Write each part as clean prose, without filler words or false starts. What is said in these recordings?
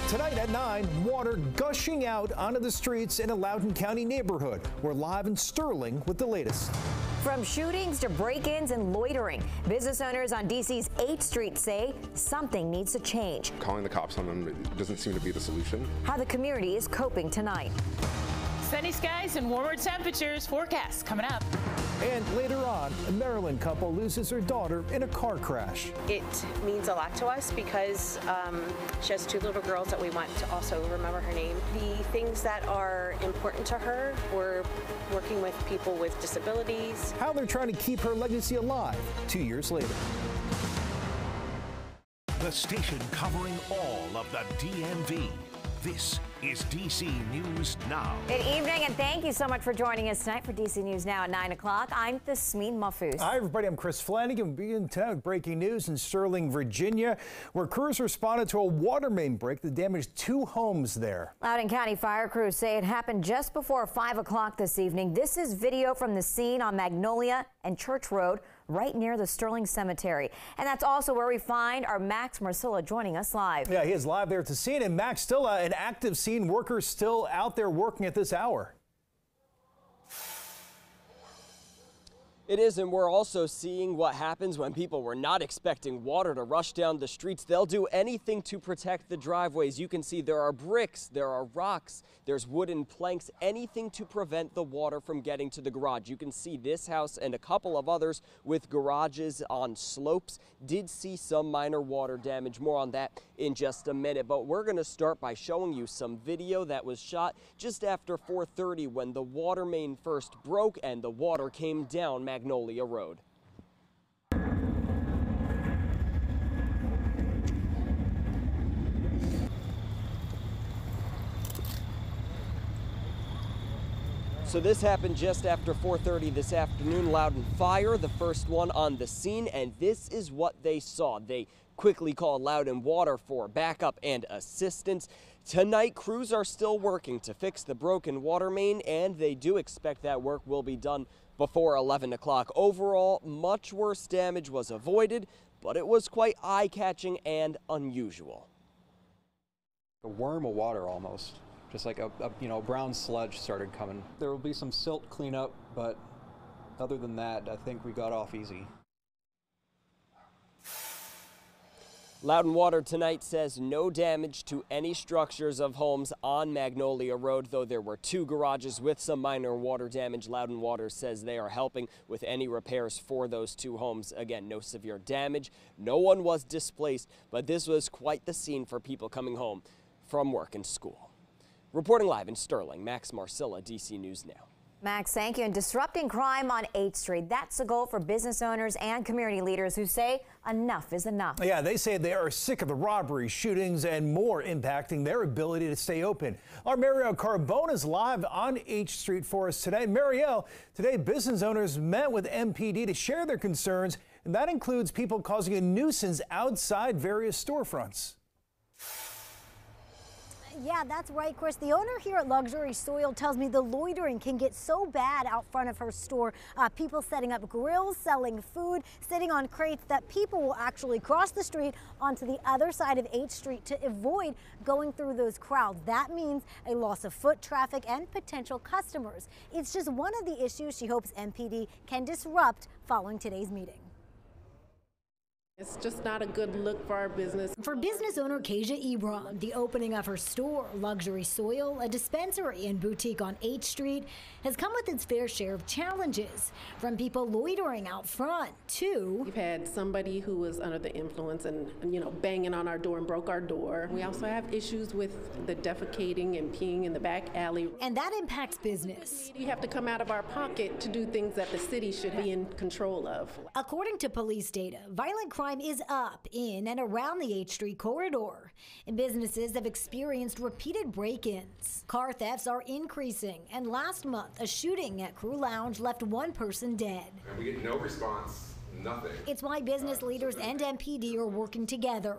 Tonight at 9, water gushing out onto the streets in a Loudoun County neighborhood. We're live in Sterling with the latest. From shootings to break-ins and loitering, business owners on D.C.'s 8th Street say something needs to change. Calling the cops on them doesn't seem to be the solution. How the community is coping tonight. Sunny skies and warmer temperatures forecast coming up. And later on, a Maryland couple loses her daughter in a car crash. It means a lot to us because she has 2 little girls that we want to also remember her name. The things that are important to her, we're working with people with disabilities. How they're trying to keep her legacy alive 2 years later. The station covering all of the DMV. This is DC News Now. Good evening, and thank you so much for joining us tonight for DC News Now at 9 o'clock. I'm Tasmin Mahfouz. Hi, everybody. I'm Chris Flanagan. We'll begin tonight with breaking news in Sterling, Virginia, where crews responded to a water main break that damaged 2 homes there. Loudoun County fire crews say it happened just before 5 o'clock this evening. This is video from the scene on Magnolia and Church Road, right near the Sterling Cemetery. And that's also where we find our Max Marcilla joining us live. Yeah, he is live there at the scene. And Max, still an active scene, workers still out there working at this hour. It is, and we're also seeing what happens when people were not expecting water to rush down the streets. They'll do anything to protect the driveways. You can see there are bricks, there are rocks, there's wooden planks, anything to prevent the water from getting to the garage. You can see this house and a couple of others with garages on slopes did see some minor water damage. More on that in just a minute, but we're going to start by showing you some video that was shot just after 4:30 when the water main first broke and the water came down Magnolia Road. So this happened just after 4:30 this afternoon. Loudoun Fire, the first one on the scene, and this is what they saw. They quickly called Loudoun Water for backup and assistance. Tonight, crews are still working to fix the broken water main, and they do expect that work will be done before 11 o'clock. Overall, much worse damage was avoided, but it was quite eye-catching and unusual. A worm of water almost. Just like a brown sludge started coming. There will be some silt cleanup, but other than that, I think we got off easy. Loudoun Water tonight says no damage to any structures of homes on Magnolia Road, though there were 2 garages with some minor water damage. Loudoun Water says they are helping with any repairs for those 2 homes. Again, no severe damage. No one was displaced, but this was quite the scene for people coming home from work and school. Reporting live in Sterling, Max Marcilla, DC News Now. Max, thank you. And disrupting crime on 8th Street, that's the goal for business owners and community leaders who say enough is enough. Yeah, they say they are sick of the robberies, shootings, and more impacting their ability to stay open. Our Marielle Carbone is live on 8th Street for us today. Marielle, today business owners met with MPD to share their concerns, and that includes people causing a nuisance outside various storefronts. Yeah, that's right, Chris. The owner here at Luxury Soil tells me the loitering can get so bad out front of her store. People setting up grills, selling food, sitting on crates that people will actually cross the street onto the other side of 8th Street to avoid going through those crowds. That means a loss of foot traffic and potential customers. It's just one of the issues she hopes MPD can disrupt following today's meeting. It's just not a good look for our business. For business owner Kasia Ebron, the opening of her store, Luxury Soil, a dispensary and boutique on 8th Street, has come with its fair share of challenges, from people loitering out front to... We've had somebody who was under the influence and banging on our door and broke our door. We also have issues with the defecating and peeing in the back alley. And that impacts business. We have to come out of our pocket to do things that the city should be in control of. According to police data, violent crime is up in and around the 8th Street corridor, and businesses have experienced repeated break-ins. Car thefts are increasing, and last month a shooting at Crew Lounge left 1 person dead. And we get no response, nothing. It's why business leaders and MPD are working together.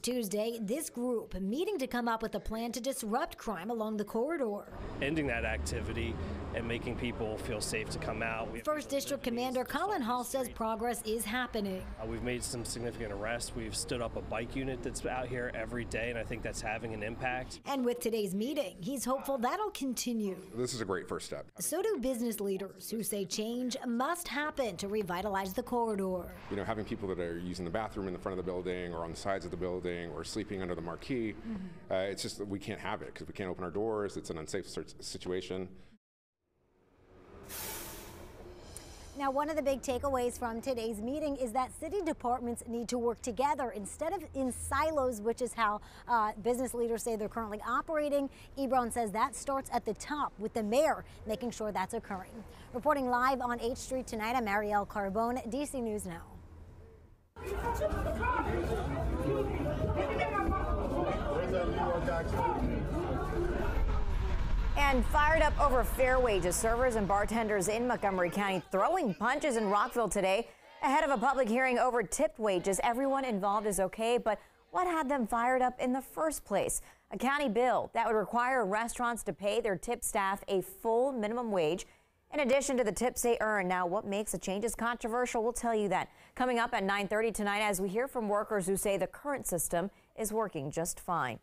Tuesday, this group meeting to come up with a plan to disrupt crime along the corridor. Ending that activity and making people feel safe to come out. First District Commander Colin Hall says progress is happening. We've made some significant arrests. We've stood up a bike unit that's out here every day, and I think that's having an impact. And with today's meeting, he's hopeful that'll continue. This is a great first step. So do business leaders who say change must happen to revitalize the corridor. You know, having people that are using the bathroom in the front of the building or on the sides of the building or sleeping under the marquee, it's just that we can't have it because we can't open our doors. It's an unsafe situation. Now, one of the big takeaways from today's meeting is that city departments need to work together instead of in silos, which is how business leaders say they're currently operating. Ebron says that starts at the top with the mayor making sure that's occurring. Reporting live on 8th Street tonight, I'm Marielle Carbone, DC News Now. And fired up over fair wages, servers and bartenders in Montgomery County throwing punches in Rockville today ahead of a public hearing over tipped wages. Everyone involved is okay, but what had them fired up in the first place? A county bill that would require restaurants to pay their tip staff a full minimum wage in addition to the tips they earn. Now, what makes the changes controversial? We'll tell you that coming up at 9:30 tonight as we hear from workers who say the current system is working just fine.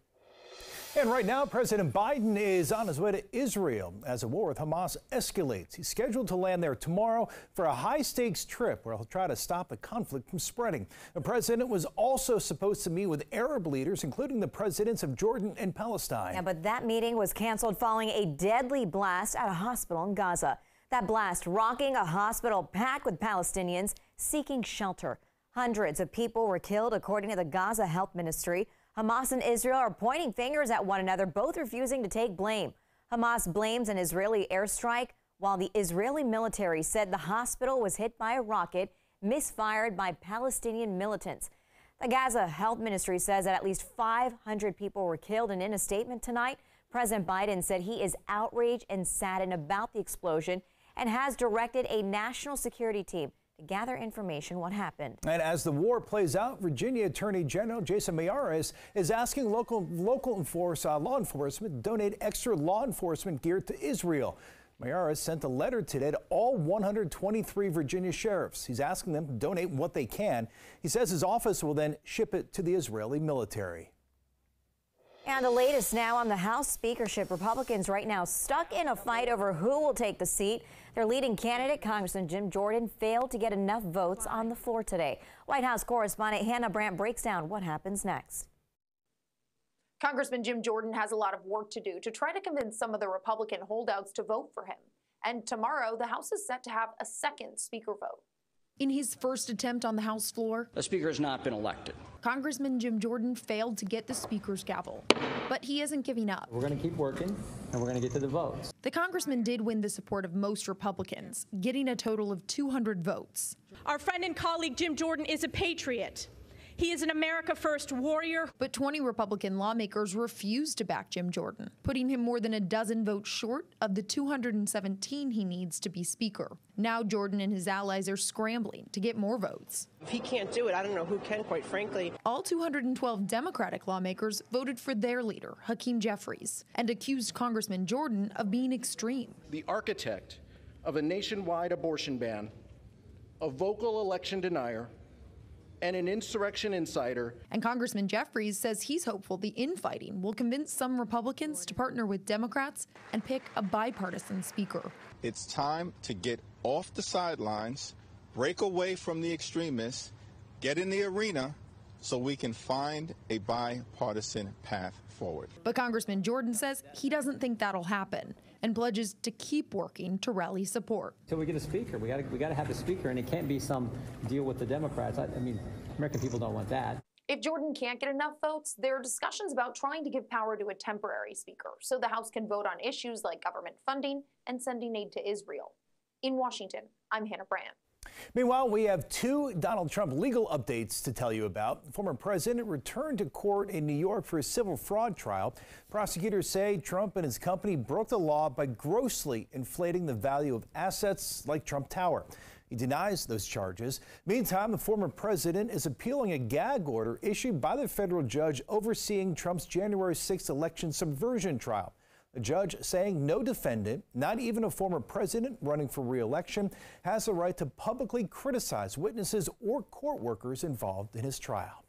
And right now, President Biden is on his way to Israel as the war with Hamas escalates. He's scheduled to land there tomorrow for a high-stakes trip where he'll try to stop the conflict from spreading. The president was also supposed to meet with Arab leaders, including the presidents of Jordan and Palestine. Yeah, but that meeting was canceled following a deadly blast at a hospital in Gaza. That blast rocking a hospital packed with Palestinians seeking shelter. Hundreds of people were killed, according to the Gaza Health Ministry. Hamas and Israel are pointing fingers at one another, both refusing to take blame. Hamas blames an Israeli airstrike, while the Israeli military said the hospital was hit by a rocket misfired by Palestinian militants. The Gaza Health Ministry says that at least 500 people were killed, and in a statement tonight, President Biden said he is outraged and saddened about the explosion and has directed a national security team to gather information what happened. And as the war plays out, Virginia Attorney General Jason Mayares is asking local law enforcement to donate extra law enforcement gear to Israel. Mayares sent a letter today to all 123 Virginia sheriffs. He's asking them to donate what they can. He says his office will then ship it to the Israeli military. And the latest now on the House speakership. Republicans right now stuck in a fight over who will take the seat. Their leading candidate, Congressman Jim Jordan, failed to get enough votes on the floor today. White House correspondent Hannah Brandt breaks down what happens next. Congressman Jim Jordan has a lot of work to do to try to convince some of the Republican holdouts to vote for him. And tomorrow, the House is set to have a second speaker vote. In his first attempt on the House floor, the speaker has not been elected. Congressman Jim Jordan failed to get the speaker's gavel, but he isn't giving up. We're going to keep working, and we're going to get to the votes. The congressman did win the support of most Republicans, getting a total of 200 votes. Our friend and colleague Jim Jordan is a patriot. He is an America First warrior. But 20 Republican lawmakers refused to back Jim Jordan, putting him more than a dozen votes short of the 217 he needs to be speaker. Now Jordan and his allies are scrambling to get more votes. If he can't do it, I don't know who can, quite frankly. All 212 Democratic lawmakers voted for their leader, Hakeem Jeffries, and accused Congressman Jordan of being extreme. The architect of a nationwide abortion ban, a vocal election denier, and an insurrection insider. And Congressman Jeffries says he's hopeful the infighting will convince some Republicans to partner with Democrats and pick a bipartisan speaker. It's time to get off the sidelines, break away from the extremists, get in the arena so we can find a bipartisan path forward. But Congressman Jordan says he doesn't think that'll happen and pledges to keep working to rally support. Until we get a speaker, we got to have a speaker, and it can't be some deal with the Democrats. I mean, American people don't want that. If Jordan can't get enough votes, there are discussions about trying to give power to a temporary speaker so the House can vote on issues like government funding and sending aid to Israel. In Washington, I'm Hannah Brandt. Meanwhile, we have two Donald Trump legal updates to tell you about. The former president returned to court in New York for a civil fraud trial. Prosecutors say Trump and his company broke the law by grossly inflating the value of assets like Trump Tower. He denies those charges. Meantime, the former president is appealing a gag order issued by the federal judge overseeing Trump's January 6th election subversion trial. The judge saying no defendant, not even a former president running for re-election, has the right to publicly criticize witnesses or court workers involved in his trial.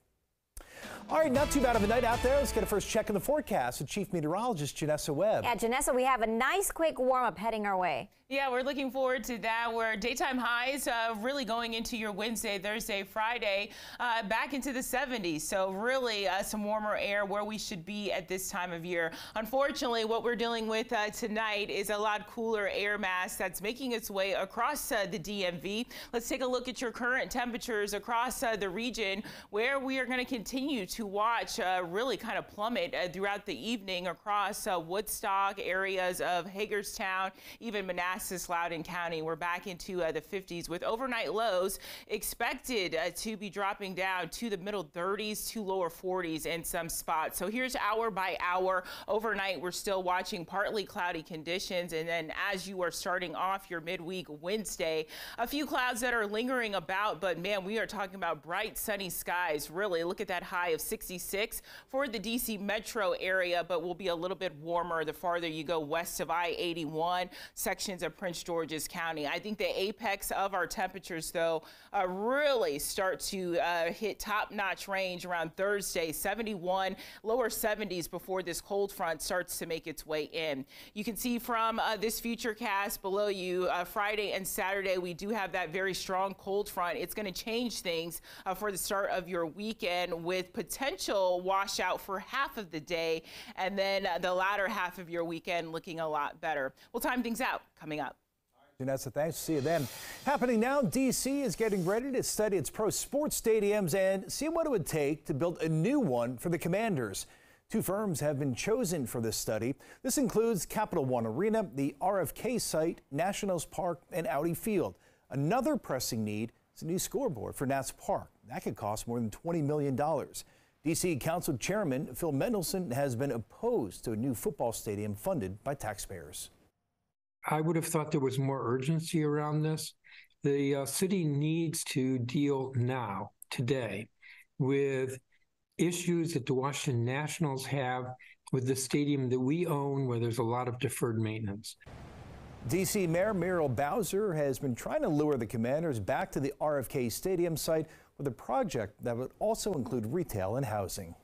All right, not too bad of a night out there. Let's get a first check in the forecast with Chief Meteorologist Janessa Webb. Yeah, Janessa, we have a nice quick warm-up heading our way. Yeah, we're looking forward to that. Where daytime highs really going into your Wednesday, Thursday, Friday, back into the 70s. So really some warmer air where we should be at this time of year. Unfortunately, what we're dealing with tonight is a lot cooler air mass that's making its way across the DMV. Let's take a look at your current temperatures across the region, where we are going to continue to watch really kind of plummet throughout the evening across Woodstock, areas of Hagerstown, even Manassas, Loudoun County. We're back into the 50s with overnight lows expected to be dropping down to the middle 30s to lower 40s in some spots. So here's hour by hour. Overnight, we're still watching partly cloudy conditions. And then as you are starting off your midweek Wednesday, a few clouds that are lingering about. But man, we are talking about bright sunny skies. Really, look at that high of 66 for the DC metro area, but will be a little bit warmer the farther you go west of I-81, sections of Prince George's County. I think the apex of our temperatures, though, really start to hit top-notch range around Thursday, 71, lower 70s before this cold front starts to make its way in. You can see from this future cast below you, Friday and Saturday, we do have that very strong cold front. It's going to change things for the start of your weekend with potential washout for half of the day, and then the latter half of your weekend looking a lot better. We'll time things out coming up. Janessa, thanks. See you then. Happening now, D.C. is getting ready to study its pro sports stadiums and see what it would take to build a new one for the Commanders. Two firms have been chosen for this study. This includes Capital One Arena, the RFK site, Nationals Park, and Audi Field. Another pressing need is a new scoreboard for Nats Park. That could cost more than $20 million. D.C. Council Chairman Phil Mendelson has been opposed to a new football stadium funded by taxpayers. I would have thought there was more urgency around this. The city needs to deal now, today, with issues that the Washington Nationals have with the stadium that we own, where there's a lot of deferred maintenance. D.C. Mayor Muriel Bowser has been trying to lure the Commanders back to the RFK Stadium site with a project that would also include retail and housing.